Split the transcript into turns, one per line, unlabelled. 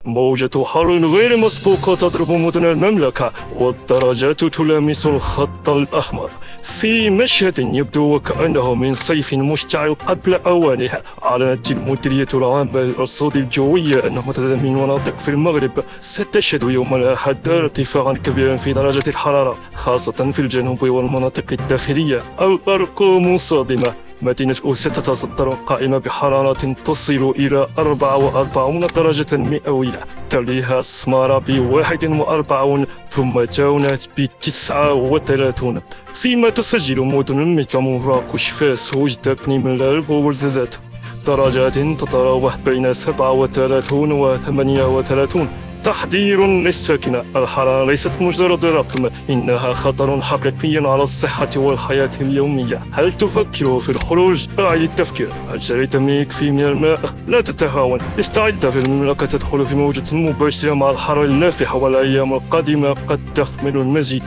موجة حر غير مسبوقة تضرب مدن المملكة، والدرجات تلامس الخط الأحمر في مشهد يبدو وكأنه من صيف مشتعل قبل أوانه. أعلنت المديرية العامة للأرصاد الجوية أن متعدد من المناطق في المغرب ستشهد يوم الأحد ارتفاعا كبيرا في درجة الحرارة، خاصة في الجنوب والمناطق الداخلية. الأرقام صادمة. مدينة أوسط تتصدر القائمة بحرارة تصل إلى 44 درجة مئوية، تليها سمارة ب41، ثم تاونات ب39، فيما تسجل مدن مثل مراكش، فاس، وجدة، نيملال وورزازات درجات تتراوح بين 37 و 38. تحذير للساكنة: الحرارة ليست مجرد رقم، إنها خطر حقيقي على الصحة والحياة اليومية. هل تفكر في الخروج؟ أعد التفكير. هل شريت ما يكفي من الماء؟ لا تتهاون. استعد، في المملكة تدخل في موجة مباشرة مع الحر اللافح، والأيام القادمة قد تحمل المزيد.